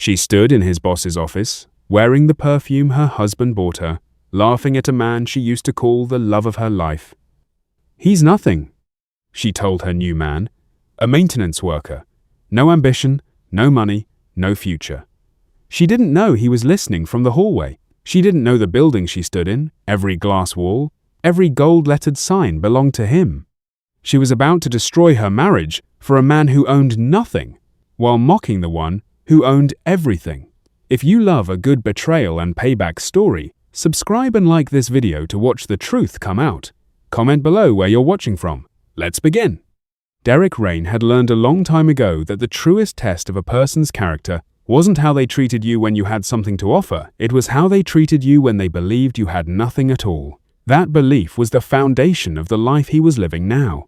She stood in his boss's office, wearing the perfume her husband bought her, laughing at a man she used to call the love of her life. "He's nothing," she told her new man, "a maintenance worker. No ambition, no money, no future." She didn't know he was listening from the hallway. She didn't know the building she stood in, every glass wall, every gold-lettered sign belonged to him. She was about to destroy her marriage for a man who owned nothing, while mocking the one who owned everything. If you love a good betrayal and payback story, subscribe and like this video to watch the truth come out. Comment below where you're watching from. Let's begin. Derrick Rain had learned a long time ago that the truest test of a person's character wasn't how they treated you when you had something to offer, it was how they treated you when they believed you had nothing at all. That belief was the foundation of the life he was living now.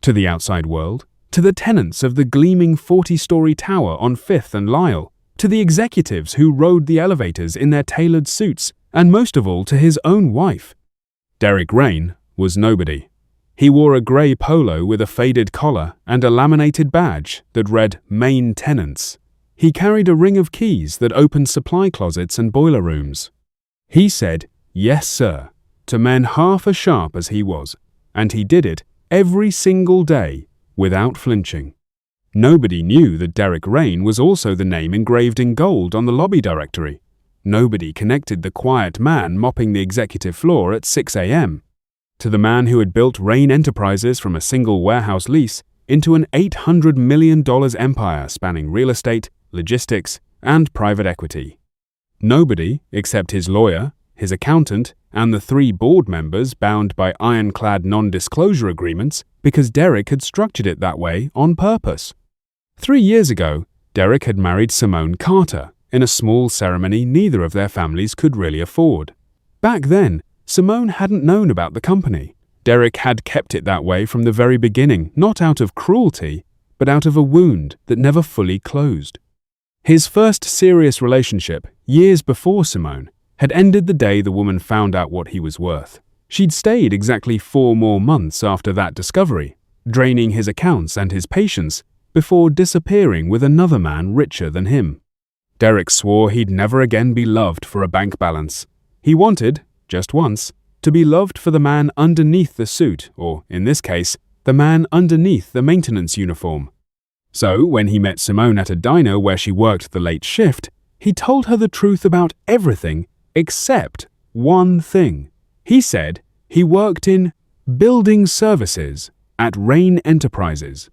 To the outside world, to the tenants of the gleaming 40-story tower on 5th and Lyle, to the executives who rode the elevators in their tailored suits, and most of all to his own wife. Derrick Rain was nobody. He wore a grey polo with a faded collar and a laminated badge that read Main Tenants. He carried a ring of keys that opened supply closets and boiler rooms. He said, "Yes, sir," to men half as sharp as he was, and he did it every single day without flinching. Nobody knew that Derrick Rain was also the name engraved in gold on the lobby directory. Nobody connected the quiet man mopping the executive floor at 6 a.m. to the man who had built Rain Enterprises from a single warehouse lease into an $800 million empire spanning real estate, logistics, and private equity. Nobody, except his lawyer, his accountant, and the 3 board members bound by ironclad non-disclosure agreements because Derrick had structured it that way on purpose. 3 years ago, Derrick had married Simone Carter in a small ceremony neither of their families could really afford. Back then, Simone hadn't known about the company. Derrick had kept it that way from the very beginning, not out of cruelty, but out of a wound that never fully closed. His first serious relationship, years before Simone, had ended the day the woman found out what he was worth. She'd stayed exactly 4 more months after that discovery, draining his accounts and his patience before disappearing with another man richer than him. Derrick swore he'd never again be loved for a bank balance. He wanted, just once, to be loved for the man underneath the suit, or, in this case, the man underneath the maintenance uniform. So, when he met Simone at a diner where she worked the late shift, he told her the truth about everything except one thing. He said he worked in building services at Rain Enterprises.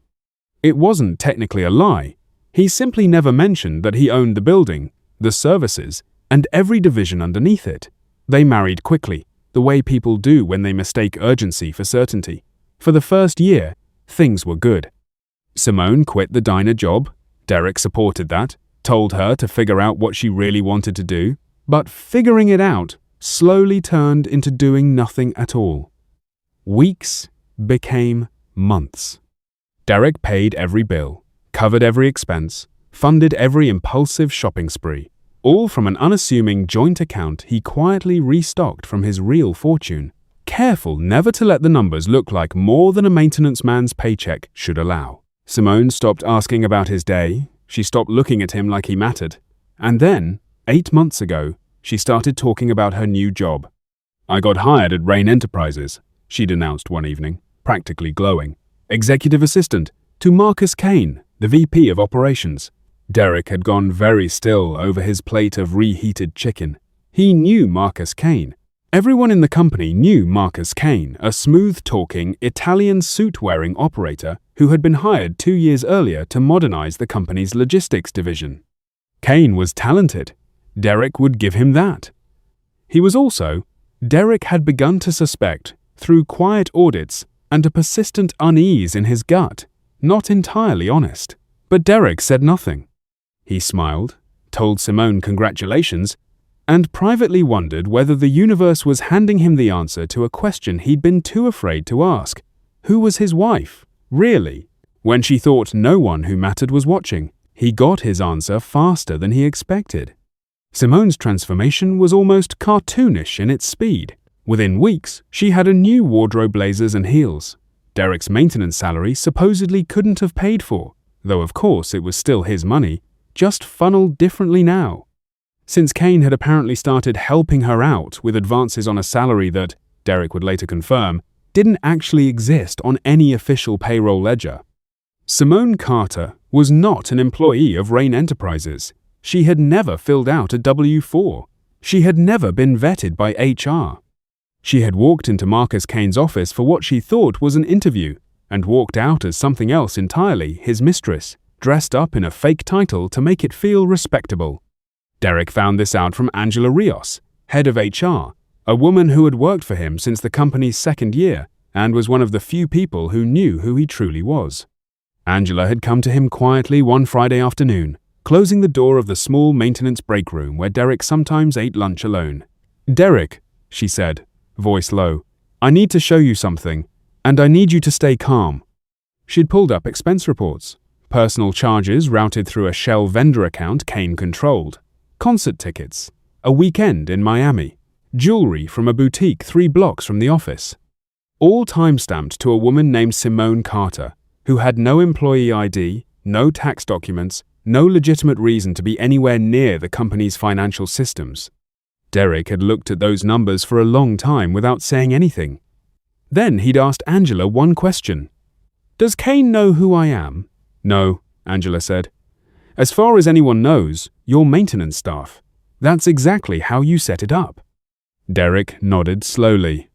It wasn't technically a lie. He simply never mentioned that he owned the building, the services, and every division underneath it. They married quickly, the way people do when they mistake urgency for certainty. For the first year, things were good. Simone quit the diner job. Derrick supported that, told her to figure out what she really wanted to do, but figuring it out slowly turned into doing nothing at all. Weeks became months. Derrick paid every bill, covered every expense, funded every impulsive shopping spree, all from an unassuming joint account he quietly restocked from his real fortune, careful never to let the numbers look like more than a maintenance man's paycheck should allow. Simone stopped asking about his day, she stopped looking at him like he mattered, and then, 8 months ago, she started talking about her new job. "I got hired at Rain Enterprises," she'd announced one evening, practically glowing. "Executive assistant to Marcus Kane, the VP of operations." Derrick had gone very still over his plate of reheated chicken. He knew Marcus Kane. Everyone in the company knew Marcus Kane, a smooth-talking, Italian suit-wearing operator who had been hired 2 years earlier to modernize the company's logistics division. Kane was talented. Derrick would give him that. He was also, Derrick had begun to suspect, through quiet audits and a persistent unease in his gut, not entirely honest. But Derrick said nothing. He smiled, told Simone congratulations, and privately wondered whether the universe was handing him the answer to a question he'd been too afraid to ask. Who was his wife, really? When she thought no one who mattered was watching, he got his answer faster than he expected. Simone's transformation was almost cartoonish in its speed. Within weeks, she had a new wardrobe, blazers and heels. Derrick's maintenance salary supposedly couldn't have paid for, though of course it was still his money, just funneled differently now. Since Kane had apparently started helping her out with advances on a salary that, Derrick would later confirm, didn't actually exist on any official payroll ledger. Simone Carter was not an employee of Rain Enterprises. She had never filled out a W-4. She had never been vetted by HR. She had walked into Marcus Kane's office for what she thought was an interview and walked out as something else entirely, his mistress, dressed up in a fake title to make it feel respectable. Derrick found this out from Angela Rios, head of HR, a woman who had worked for him since the company's second year and was one of the few people who knew who he truly was. Angela had come to him quietly one Friday afternoon, closing the door of the small maintenance break room where Derrick sometimes ate lunch alone. "Derrick," she said, voice low, "I need to show you something, and I need you to stay calm." She'd pulled up expense reports, personal charges routed through a Shell vendor account Kane controlled, concert tickets, a weekend in Miami, jewelry from a boutique 3 blocks from the office. All time-stamped to a woman named Simone Carter, who had no employee ID, no tax documents, no legitimate reason to be anywhere near the company's financial systems. Derrick had looked at those numbers for a long time without saying anything. Then he'd asked Angela one question. "Does Kane know who I am?" "No," Angela said. "As far as anyone knows, you're maintenance staff. That's exactly how you set it up." Derrick nodded slowly.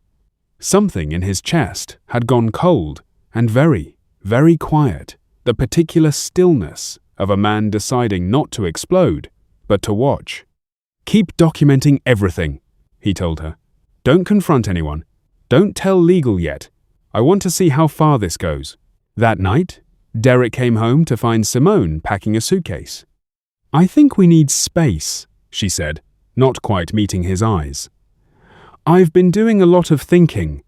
Something in his chest had gone cold and very, very quiet, the particular stillness of a man deciding not to explode, but to watch. "Keep documenting everything," he told her. "Don't confront anyone. Don't tell legal yet. I want to see how far this goes." That night, Derrick came home to find Simone packing a suitcase. "I think we need space," she said, not quite meeting his eyes. "I've been doing a lot of thinking.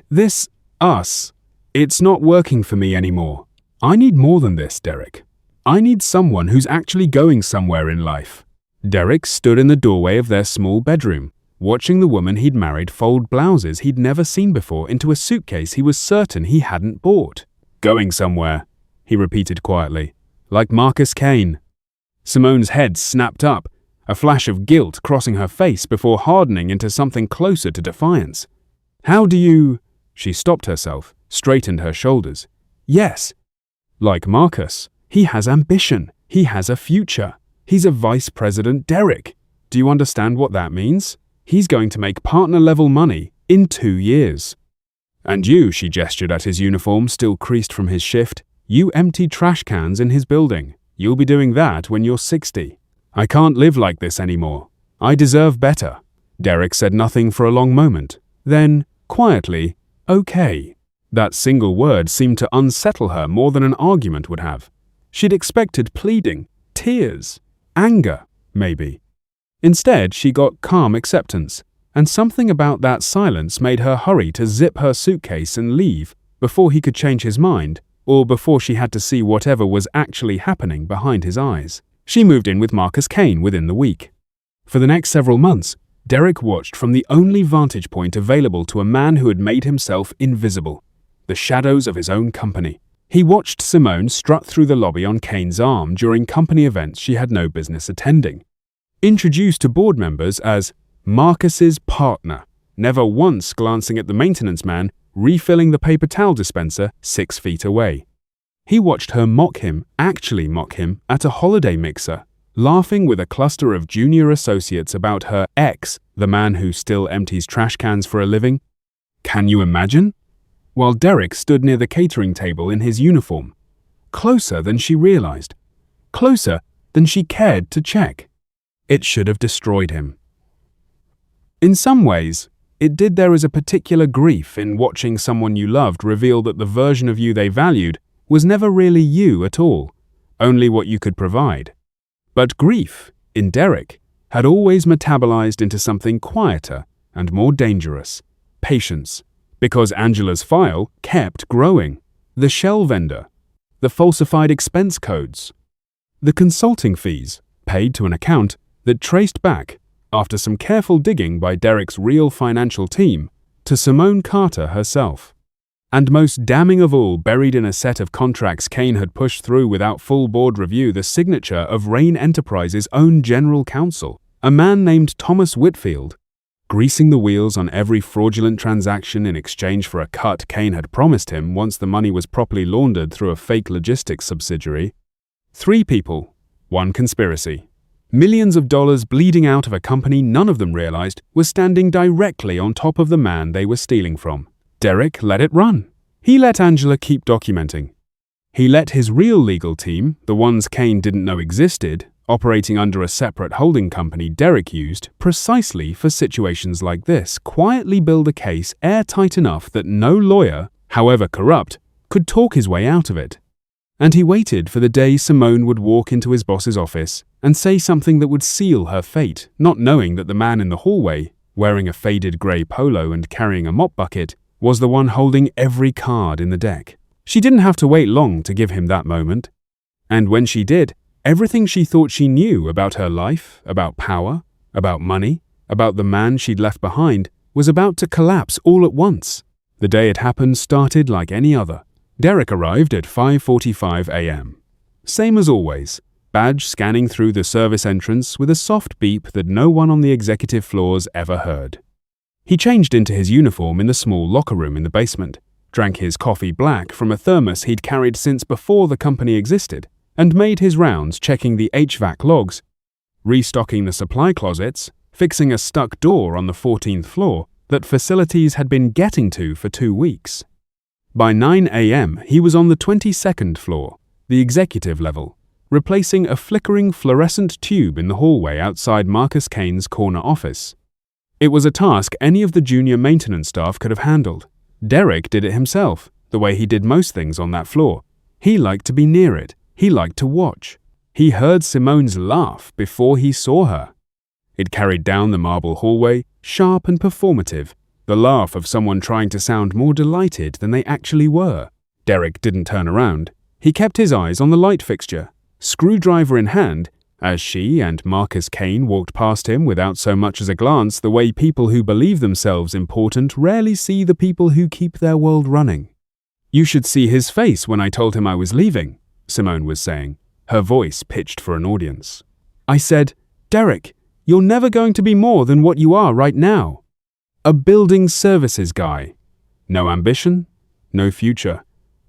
This, us, it's not working for me anymore. I need more than this, Derrick. I need someone who's actually going somewhere in life." Derrick stood in the doorway of their small bedroom, watching the woman he'd married fold blouses he'd never seen before into a suitcase he was certain he hadn't bought. "Going somewhere," he repeated quietly, "like Marcus Kane." Simone's head snapped up, a flash of guilt crossing her face before hardening into something closer to defiance. "How do you—" She stopped herself, straightened her shoulders. "Yes. Like Marcus, he has ambition. He has a future. He's a vice president Derrick. Do you understand what that means? He's going to make partner-level money in 2 years. And you," she gestured at his uniform still creased from his shift, "you empty trash cans in his building. You'll be doing that when you're 60. I can't live like this anymore. I deserve better." Derrick said nothing for a long moment. Then, quietly, "Okay." That single word seemed to unsettle her more than an argument would have. She'd expected pleading, tears, anger, maybe. Instead, she got calm acceptance, and something about that silence made her hurry to zip her suitcase and leave before he could change his mind, or before she had to see whatever was actually happening behind his eyes. She moved in with Marcus Kane within the week. For the next several months, Derrick watched from the only vantage point available to a man who had made himself invisible, the shadows of his own company. He watched Simone strut through the lobby on Kane's arm during company events she had no business attending. Introduced to board members as Marcus's partner, never once glancing at the maintenance man refilling the paper towel dispenser 6 feet away. He watched her actually mock him, at a holiday mixer, laughing with a cluster of junior associates about her ex, the man who still empties trash cans for a living. Can you imagine? While Derrick stood near the catering table in his uniform, closer than she realized, closer than she cared to check. It should have destroyed him. In some ways, it did. There is a particular grief in watching someone you loved reveal that the version of you they valued was never really you at all, only what you could provide. But grief, in Derrick, had always metabolized into something quieter and more dangerous: patience. Because Angela's file kept growing. The Shell vendor, the falsified expense codes, the consulting fees paid to an account that traced back, after some careful digging by Derrick's real financial team, to Simone Carter herself. And most damning of all, buried in a set of contracts Kane had pushed through without full board review, the signature of Rain Enterprises' own general counsel, a man named Thomas Whitfield. Greasing the wheels on every fraudulent transaction in exchange for a cut Kane had promised him once the money was properly laundered through a fake logistics subsidiary. 3 people, 1 conspiracy. Millions of dollars bleeding out of a company none of them realized was standing directly on top of the man they were stealing from. Derrick let it run. He let Angela keep documenting. He let his real legal team, the ones Kane didn't know existed, operating under a separate holding company Derrick used precisely for situations like this, quietly build a case airtight enough that no lawyer, however corrupt, could talk his way out of it. And he waited for the day Simone would walk into his boss's office and say something that would seal her fate, not knowing that the man in the hallway, wearing a faded grey polo and carrying a mop bucket, was the one holding every card in the deck. She didn't have to wait long to give him that moment. And when she did, everything she thought she knew about her life, about power, about money, about the man she'd left behind, was about to collapse all at once. The day it happened started like any other. Derrick arrived at 5:45 a.m. Same as always, badge scanning through the service entrance with a soft beep that no one on the executive floors ever heard. He changed into his uniform in the small locker room in the basement, drank his coffee black from a thermos he'd carried since before the company existed, and made his rounds checking the HVAC logs, restocking the supply closets, fixing a stuck door on the 14th floor that facilities had been getting to for 2 weeks. By 9 a.m., he was on the 22nd floor, the executive level, replacing a flickering fluorescent tube in the hallway outside Marcus Kane's corner office. It was a task any of the junior maintenance staff could have handled. Derrick did it himself, the way he did most things on that floor. He liked to be near it. He liked to watch. He heard Simone's laugh before he saw her. It carried down the marble hallway, sharp and performative, the laugh of someone trying to sound more delighted than they actually were. Derrick didn't turn around. He kept his eyes on the light fixture, screwdriver in hand, as she and Marcus Kane walked past him without so much as a glance, the way people who believe themselves important rarely see the people who keep their world running. "You should see his face when I told him I was leaving," Simone was saying, her voice pitched for an audience. "I said, Derrick, you're never going to be more than what you are right now. A building services guy. No ambition, no future.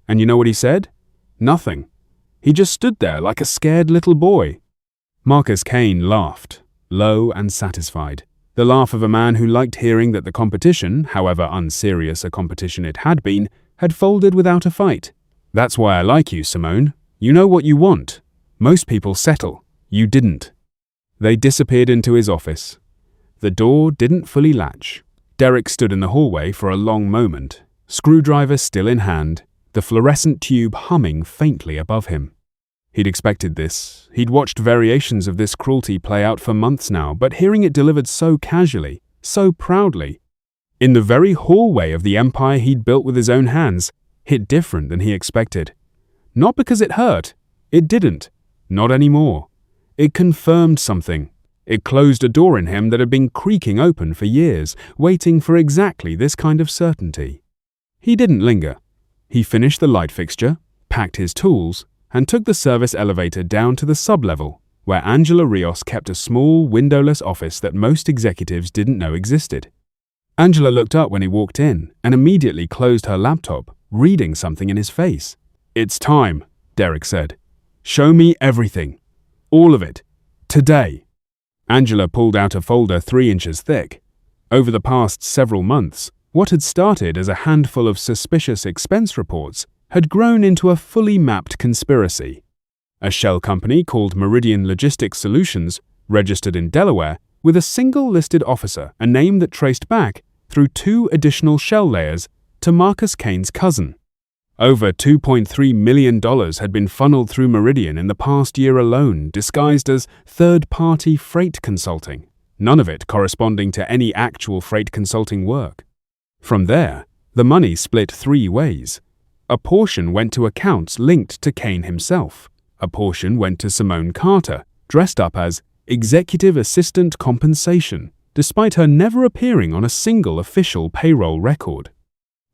And you know what he said? Nothing. He just stood there like a scared little boy." Marcus Kane laughed, low and satisfied, the laugh of a man who liked hearing that the competition, however unserious a competition it had been, had folded without a fight. "That's why I like you, Simone. You know what you want. Most people settle. You didn't." They disappeared into his office. The door didn't fully latch. Derrick stood in the hallway for a long moment, screwdriver still in hand, the fluorescent tube humming faintly above him. He'd expected this. He'd watched variations of this cruelty play out for months now, but hearing it delivered so casually, so proudly, in the very hallway of the empire he'd built with his own hands, hit different than he expected. Not because it hurt. It didn't. Not anymore. It confirmed something. It closed a door in him that had been creaking open for years, waiting for exactly this kind of certainty. He didn't linger. He finished the light fixture, packed his tools, and took the service elevator down to the sub-level, where Angela Rios kept a small, windowless office that most executives didn't know existed. Angela looked up when he walked in and immediately closed her laptop, reading something in his face. "It's time," Derrick said. "Show me everything. All of it. Today." Angela pulled out a folder 3 inches thick. Over the past several months, what had started as a handful of suspicious expense reports had grown into a fully mapped conspiracy. A shell company called Meridian Logistics Solutions, registered in Delaware, with a single listed officer, a name that traced back, through 2 additional shell layers, to Marcus Kane's cousin. Over $2.3 million had been funneled through Meridian in the past year alone, disguised as third-party freight consulting, none of it corresponding to any actual freight consulting work. From there, the money split 3 ways. A portion went to accounts linked to Kane himself. A portion went to Simone Carter, dressed up as Executive Assistant Compensation, despite her never appearing on a single official payroll record.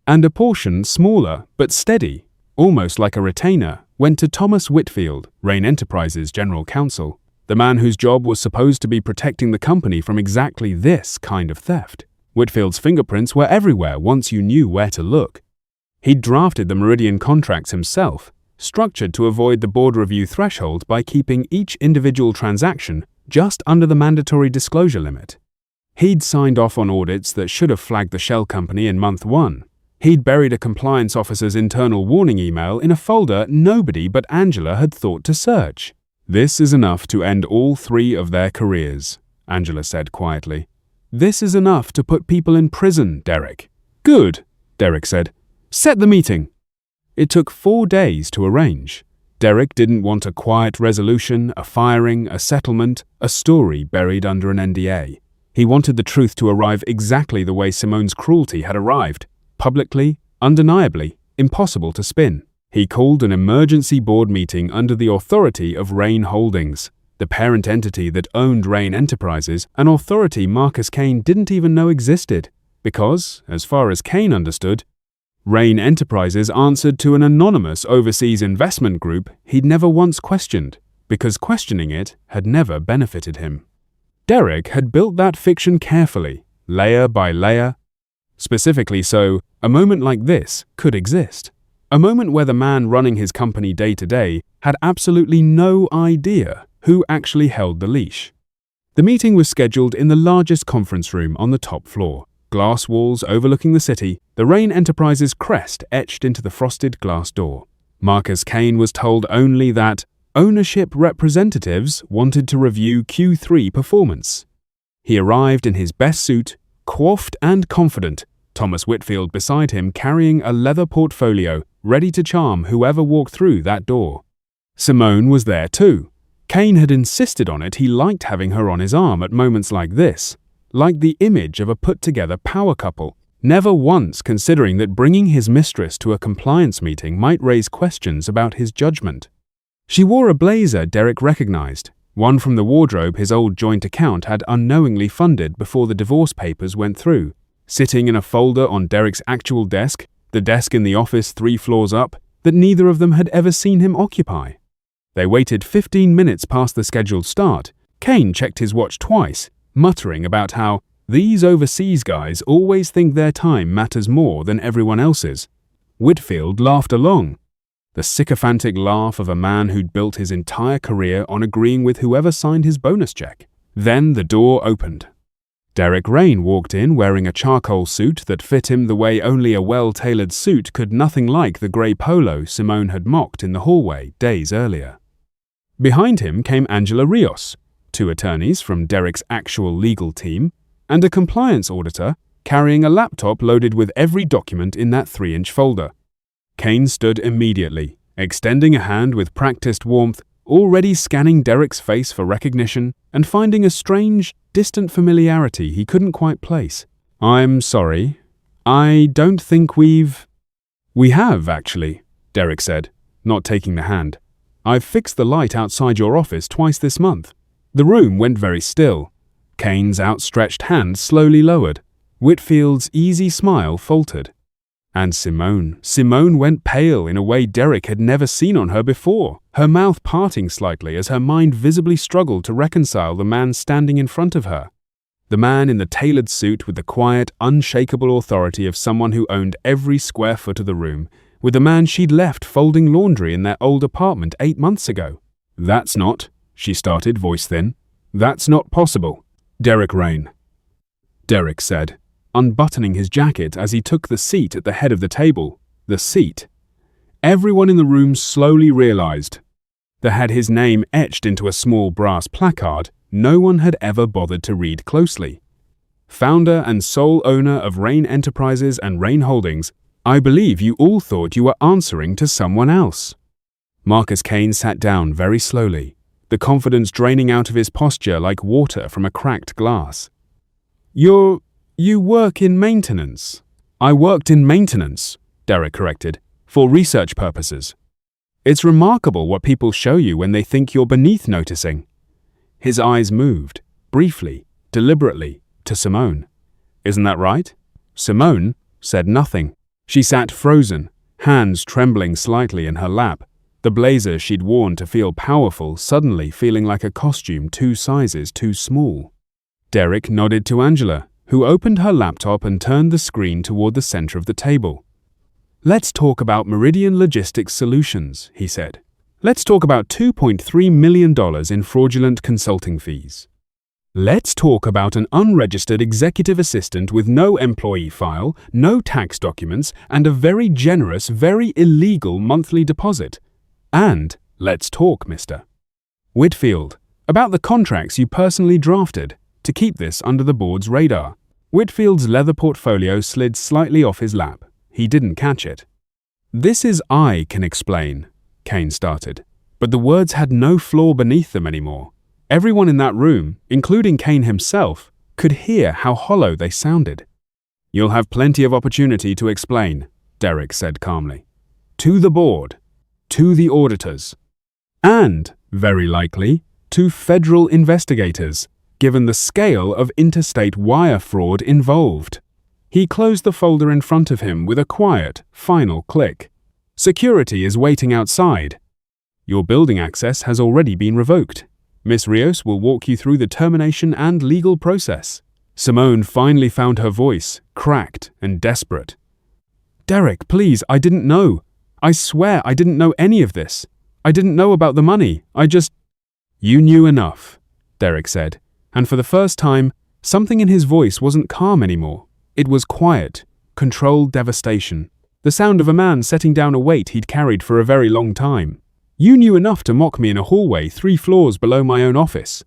And a portion, smaller but steady, almost like a retainer, went to Thomas Whitfield, Rain Enterprises' general counsel, the man whose job was supposed to be protecting the company from exactly this kind of theft. Whitfield's fingerprints were everywhere once you knew where to look. He'd drafted the Meridian contracts himself, structured to avoid the board review threshold by keeping each individual transaction just under the mandatory disclosure limit. He'd signed off on audits that should have flagged the shell company in month 1. He'd buried a compliance officer's internal warning email in a folder nobody but Angela had thought to search. "This is enough to end all 3 of their careers," Angela said quietly. "This is enough to put people in prison, Derrick." "Good," Derrick said. "Set the meeting." It took 4 days to arrange. Derrick didn't want a quiet resolution, a firing, a settlement, a story buried under an NDA. He wanted the truth to arrive exactly the way Simone's cruelty had arrived. Publicly, undeniably, impossible to spin. He called an emergency board meeting under the authority of Rain Holdings, the parent entity that owned Rain Enterprises, an authority Marcus Kane didn't even know existed, because, as far as Kane understood, Rain Enterprises answered to an anonymous overseas investment group he'd never once questioned, because questioning it had never benefited him. Derrick had built that fiction carefully, layer by layer. Specifically so, a moment like this could exist. A moment where the man running his company day to day had absolutely no idea who actually held the leash. The meeting was scheduled in the largest conference room on the top floor. Glass walls overlooking the city, the Rain Enterprises crest etched into the frosted glass door. Marcus Kane was told only that ownership representatives wanted to review Q3 performance. He arrived in his best suit, coiffed and confident, Thomas Whitfield beside him carrying a leather portfolio, ready to charm whoever walked through that door. Simone was there too. Kane had insisted on it. He liked having her on his arm at moments like this, like the image of a put-together power couple, never once considering that bringing his mistress to a compliance meeting might raise questions about his judgment. She wore a blazer Derrick recognized, one from the wardrobe his old joint account had unknowingly funded before the divorce papers went through. Sitting in a folder on Derrick's actual desk, the desk in the office 3 floors up, that neither of them had ever seen him occupy. They waited 15 minutes past the scheduled start. Kane checked his watch twice, muttering about how these overseas guys always think their time matters more than everyone else's. Whitfield laughed along, the sycophantic laugh of a man who'd built his entire career on agreeing with whoever signed his bonus check. Then the door opened. Derrick Rain walked in wearing a charcoal suit that fit him the way only a well-tailored suit could, nothing like the grey polo Simone had mocked in the hallway days earlier. Behind him came Angela Rios, 2 attorneys from Derrick's actual legal team, and a compliance auditor carrying a laptop loaded with every document in that 3-inch folder. Kane stood immediately, extending a hand with practiced warmth, already scanning Derrick's face for recognition and finding a strange, distant familiarity he couldn't quite place. "I'm sorry. I don't think We have, actually," Derrick said, not taking the hand. "I've fixed the light outside your office twice this month." The room went very still. Kane's outstretched hand slowly lowered. Whitfield's easy smile faltered. And Simone went pale in a way Derrick had never seen on her before, her mouth parting slightly as her mind visibly struggled to reconcile the man standing in front of her. The man in the tailored suit with the quiet, unshakable authority of someone who owned every square foot of the room, with the man she'd left folding laundry in their old apartment 8 months ago. "That's not," she started, voice thin. "That's not possible." "Derrick Rain," Derrick said, unbuttoning his jacket as he took the seat at the head of the table. The seat. Everyone in the room slowly realized that had his name etched into a small brass placard no one had ever bothered to read closely. Founder and sole owner of Rain Enterprises and Rain Holdings, I believe you all thought you were answering to someone else. Marcus Kane sat down very slowly, the confidence draining out of his posture like water from a cracked glass. You work in maintenance." "I worked in maintenance," Derrick corrected, "for research purposes. It's remarkable what people show you when they think you're beneath noticing." His eyes moved, briefly, deliberately, to Simone. "Isn't that right?" Simone said nothing. She sat frozen, hands trembling slightly in her lap, the blazer she'd worn to feel powerful suddenly feeling like a costume 2 sizes too small. Derrick nodded to Angela, who opened her laptop and turned the screen toward the center of the table. "Let's talk about Meridian Logistics Solutions," he said. "Let's talk about $2.3 million in fraudulent consulting fees. Let's talk about an unregistered executive assistant with no employee file, no tax documents, and a very generous, very illegal monthly deposit. And let's talk, Mr. Whitfield, about the contracts you personally drafted to keep this under the board's radar." Whitfield's leather portfolio slid slightly off his lap. He didn't catch it. "This is I can explain," Kane started, but the words had no floor beneath them anymore. Everyone in that room, including Kane himself, could hear how hollow they sounded. "You'll have plenty of opportunity to explain," Derrick said calmly. "To the board, to the auditors, and, very likely, to federal investigators, given the scale of interstate wire fraud involved." He closed the folder in front of him with a quiet, final click. "Security is waiting outside. Your building access has already been revoked. Miss Rios will walk you through the termination and legal process." Simone finally found her voice, cracked and desperate. "Derrick, please, I didn't know. I swear I didn't know any of this. I didn't know about the money. I just—" "You knew enough," Derrick said, and for the first time, something in his voice wasn't calm anymore. It was quiet, controlled devastation, the sound of a man setting down a weight he'd carried for a very long time. "You knew enough to mock me in a hallway 3 floors below my own office.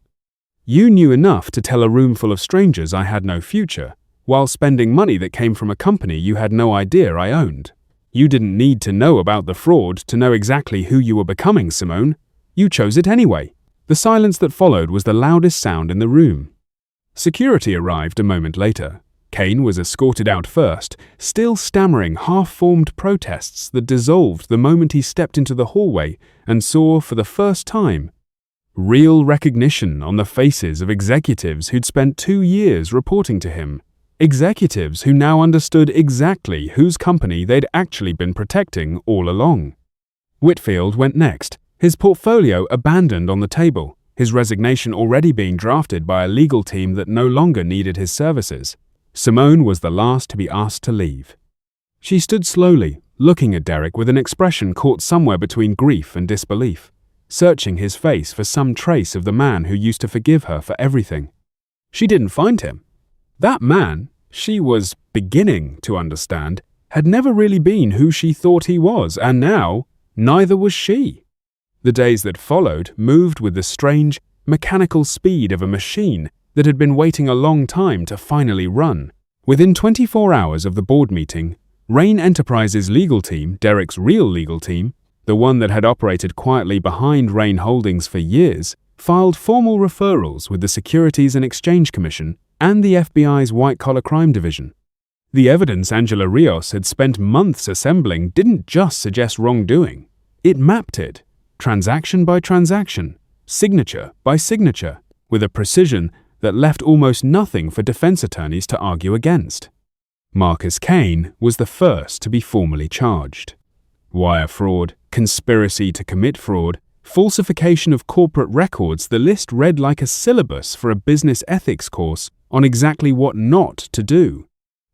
You knew enough to tell a room full of strangers I had no future, while spending money that came from a company you had no idea I owned. You didn't need to know about the fraud to know exactly who you were becoming, Simone. You chose it anyway." The silence that followed was the loudest sound in the room. Security arrived a moment later. Kane was escorted out first, still stammering half-formed protests that dissolved the moment he stepped into the hallway and saw, for the first time, real recognition on the faces of executives who'd spent 2 years reporting to him. Executives who now understood exactly whose company they'd actually been protecting all along. Whitfield went next, his portfolio abandoned on the table, his resignation already being drafted by a legal team that no longer needed his services. Simone was the last to be asked to leave. She stood slowly, looking at Derrick with an expression caught somewhere between grief and disbelief, searching his face for some trace of the man who used to forgive her for everything. She didn't find him. That man, she was beginning to understand, had never really been who she thought he was, and now, neither was she. The days that followed moved with the strange, mechanical speed of a machine that had been waiting a long time to finally run. Within 24 hours of the board meeting, Rain Enterprises' legal team, Derrick's real legal team, the one that had operated quietly behind Rain Holdings for years, filed formal referrals with the Securities and Exchange Commission and the FBI's White-Collar Crime Division. The evidence Angela Rios had spent months assembling didn't just suggest wrongdoing. It mapped it, transaction by transaction, signature by signature, with a precision that left almost nothing for defense attorneys to argue against. Marcus Kane was the first to be formally charged. Wire fraud, conspiracy to commit fraud, falsification of corporate records, the list read like a syllabus for a business ethics course on exactly what not to do.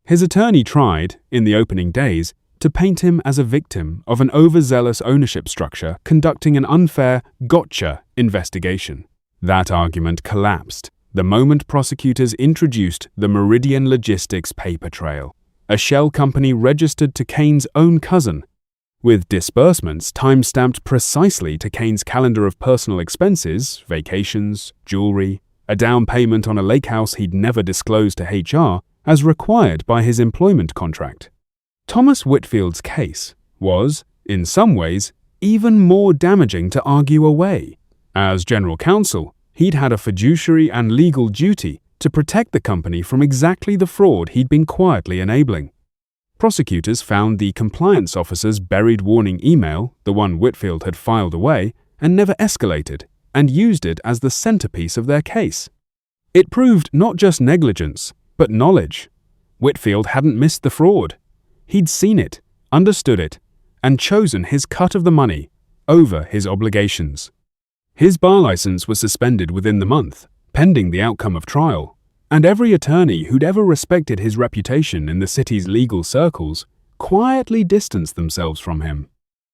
His attorney tried, in the opening days, to paint him as a victim of an overzealous ownership structure conducting an unfair gotcha investigation. That argument collapsed the moment prosecutors introduced the Meridian Logistics paper trail, a shell company registered to Kane's own cousin, with disbursements time-stamped precisely to Kane's calendar of personal expenses, vacations, jewelry, a down payment on a lake house he'd never disclosed to HR, as required by his employment contract. Thomas Whitfield's case was, in some ways, even more damaging to argue away. As general counsel, he'd had a fiduciary and legal duty to protect the company from exactly the fraud he'd been quietly enabling. Prosecutors found the compliance officer's buried warning email, the one Whitfield had filed away, and never escalated, and used it as the centerpiece of their case. It proved not just negligence, but knowledge. Whitfield hadn't missed the fraud. He'd seen it, understood it, and chosen his cut of the money over his obligations. His bar license was suspended within the month, pending the outcome of trial, and every attorney who'd ever respected his reputation in the city's legal circles quietly distanced themselves from him.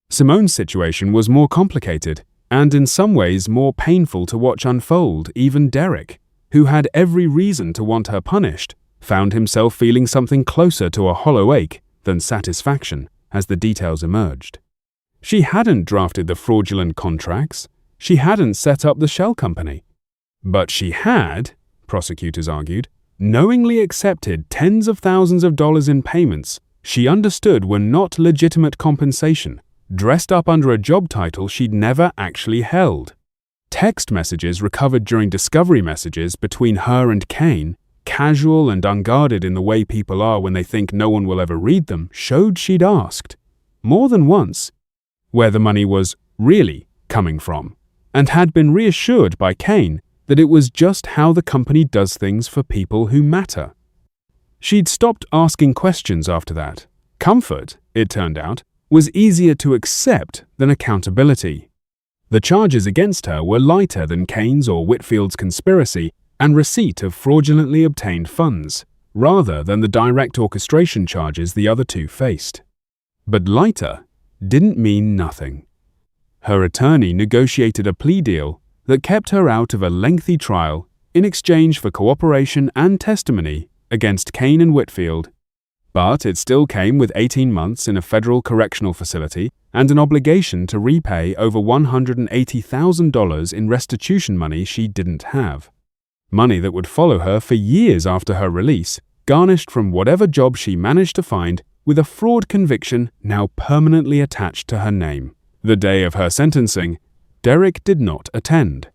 Simone's situation was more complicated, and in some ways more painful to watch unfold. Even Derrick, who had every reason to want her punished, found himself feeling something closer to a hollow ache than satisfaction as the details emerged. She hadn't drafted the fraudulent contracts, she hadn't set up the shell company. But she had, prosecutors argued, knowingly accepted tens of thousands of dollars in payments she understood were not legitimate compensation, dressed up under a job title she'd never actually held. Text messages recovered during discovery messages between her and Kane, casual and unguarded in the way people are when they think no one will ever read them, showed she'd asked, more than once, where the money was really coming from, and had been reassured by Kane that it was just how the company does things for people who matter. She'd stopped asking questions after that. Comfort, it turned out, was easier to accept than accountability. The charges against her were lighter than Kane's or Whitfield's conspiracy and receipt of fraudulently obtained funds, rather than the direct orchestration charges the other two faced. But lighter didn't mean nothing. Her attorney negotiated a plea deal that kept her out of a lengthy trial in exchange for cooperation and testimony against Kane and Whitfield. But it still came with 18 months in a federal correctional facility and an obligation to repay over $180,000 in restitution money she didn't have. Money that would follow her for years after her release, garnished from whatever job she managed to find, with a fraud conviction now permanently attached to her name. The day of her sentencing, Derrick did not attend.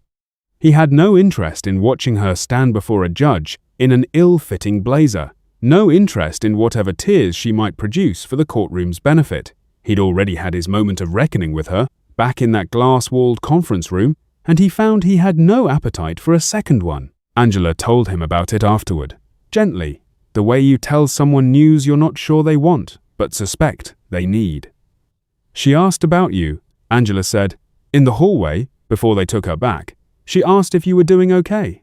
He had no interest in watching her stand before a judge in an ill-fitting blazer, no interest in whatever tears she might produce for the courtroom's benefit. He'd already had his moment of reckoning with her, back in that glass-walled conference room, and he found he had no appetite for a second one. Angela told him about it afterward, gently, the way you tell someone news you're not sure they want, but suspect they need. She asked about you, Angela said. In the hallway, before they took her back, she asked if you were doing okay.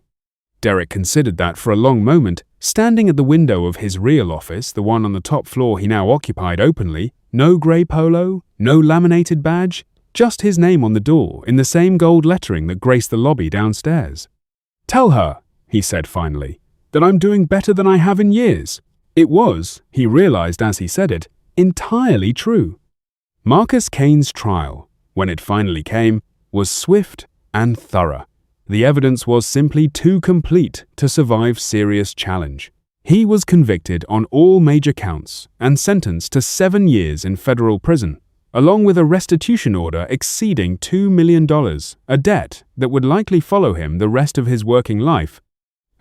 Derrick considered that for a long moment, standing at the window of his real office, the one on the top floor he now occupied openly, no grey polo, no laminated badge, just his name on the door in the same gold lettering that graced the lobby downstairs. Tell her, he said finally, that I'm doing better than I have in years. It was, he realized as he said it, entirely true. Marcus Kane's trial, when it finally came, was swift and thorough. The evidence was simply too complete to survive serious challenge. He was convicted on all major counts and sentenced to 7 years in federal prison, along with a restitution order exceeding $2 million, a debt that would likely follow him the rest of his working life.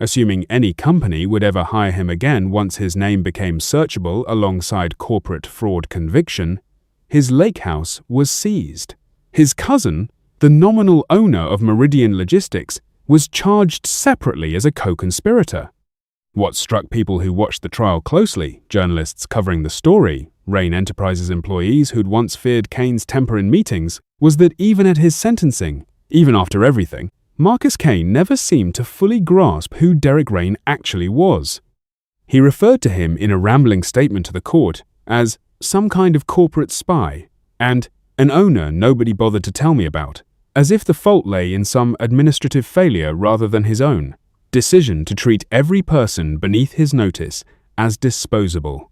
Assuming any company would ever hire him again once his name became searchable alongside corporate fraud conviction, his lake house was seized. His cousin, the nominal owner of Meridian Logistics, was charged separately as a co-conspirator. What struck people who watched the trial closely, journalists covering the story, Rain Enterprises employees who'd once feared Kane's temper in meetings, was that even at his sentencing, even after everything, Marcus Kane never seemed to fully grasp who Derrick Rain actually was. He referred to him in a rambling statement to the court as some kind of corporate spy and an owner nobody bothered to tell me about, as if the fault lay in some administrative failure rather than his own decision to treat every person beneath his notice as disposable.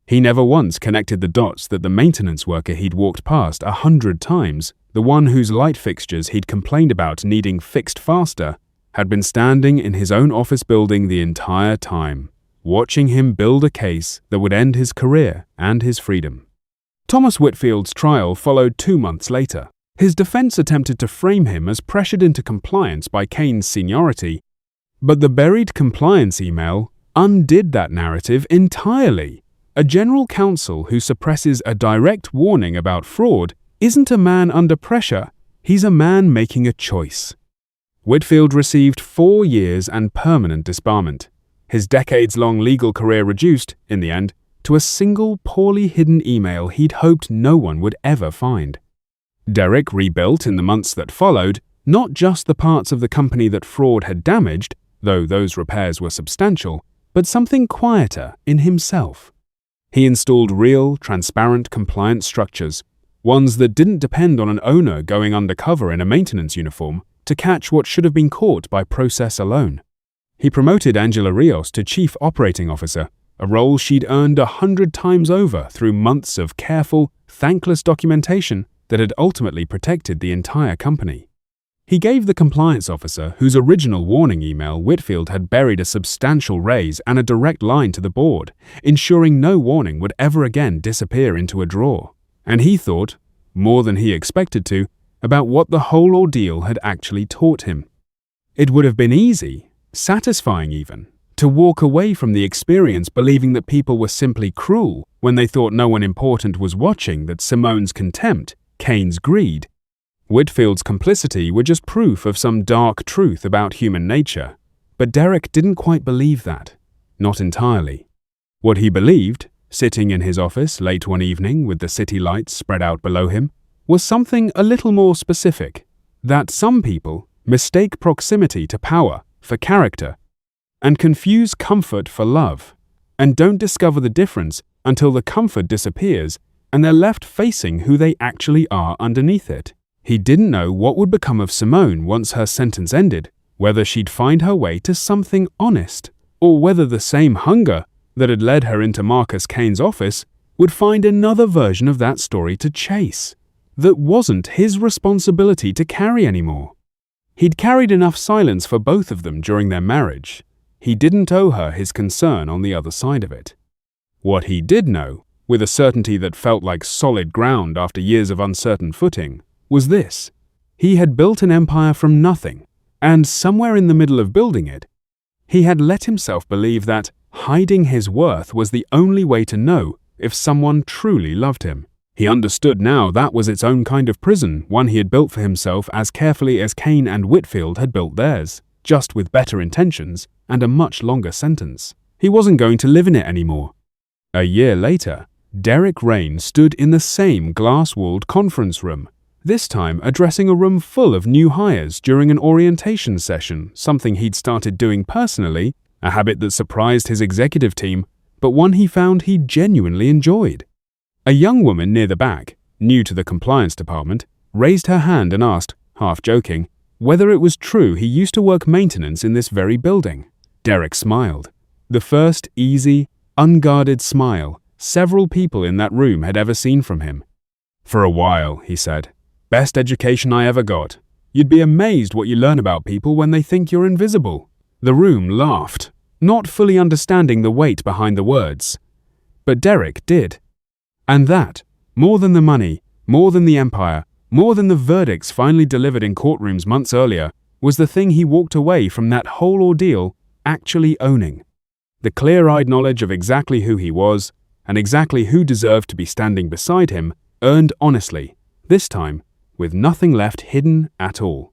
He never once connected the dots that the maintenance worker he'd walked past 100 times, the one whose light fixtures he'd complained about needing fixed faster, had been standing in his own office building the entire time, watching him build a case that would end his career and his freedom. Thomas Whitfield's trial followed 2 months later. His defense attempted to frame him as pressured into compliance by Kane's seniority, but the buried compliance email undid that narrative entirely. A general counsel who suppresses a direct warning about fraud isn't a man under pressure, he's a man making a choice. Whitfield received 4 years and permanent disbarment. His decades-long legal career reduced, in the end, to a single poorly hidden email he'd hoped no one would ever find. Derrick rebuilt in the months that followed not just the parts of the company that fraud had damaged, though those repairs were substantial, but something quieter in himself. He installed real, transparent compliance structures, ones that didn't depend on an owner going undercover in a maintenance uniform to catch what should have been caught by process alone. He promoted Angela Rios to Chief Operating Officer, a role she'd earned 100 times over through months of careful, thankless documentation that had ultimately protected the entire company. He gave the compliance officer, whose original warning email Whitfield had buried, a substantial raise and a direct line to the board, ensuring no warning would ever again disappear into a drawer. And he thought, more than he expected to, about what the whole ordeal had actually taught him. It would have been easy, satisfying even, to walk away from the experience believing that people were simply cruel when they thought no one important was watching, that Simone's contempt, Kane's greed, Whitfield's complicity were just proof of some dark truth about human nature. But Derrick didn't quite believe that. Not entirely. What he believed, sitting in his office late one evening with the city lights spread out below him, was something a little more specific. That some people mistake proximity to power for character, and confuse comfort for love, and don't discover the difference until the comfort disappears and they're left facing who they actually are underneath it. He didn't know what would become of Simone once her sentence ended, whether she'd find her way to something honest, or whether the same hunger that had led her into Marcus Kane's office would find another version of that story to chase, that wasn't his responsibility to carry anymore. He'd carried enough silence for both of them during their marriage. He didn't owe her his concern on the other side of it. What he did know, with a certainty that felt like solid ground after years of uncertain footing, was this: he had built an empire from nothing, and somewhere in the middle of building it, he had let himself believe that hiding his worth was the only way to know if someone truly loved him. He understood now that was its own kind of prison, one he had built for himself as carefully as Kane and Whitfield had built theirs, just with better intentions and a much longer sentence. He wasn't going to live in it anymore. A year later, Derrick Rain stood in the same glass-walled conference room, this time addressing a room full of new hires during an orientation session, something he'd started doing personally, a habit that surprised his executive team, but one he found he genuinely enjoyed. A young woman near the back, new to the compliance department, raised her hand and asked, half joking, whether it was true he used to work maintenance in this very building. Derrick smiled. The first easy, unguarded smile several people in that room had ever seen from him. "For a while," he said. "Best education I ever got. You'd be amazed what you learn about people when they think you're invisible." The room laughed, not fully understanding the weight behind the words. But Derrick did. And that, more than the money, more than the empire, more than the verdicts finally delivered in courtrooms months earlier, was the thing he walked away from that whole ordeal actually owning. The clear-eyed knowledge of exactly who he was, and exactly who deserved to be standing beside him, earned honestly, this time with nothing left hidden at all.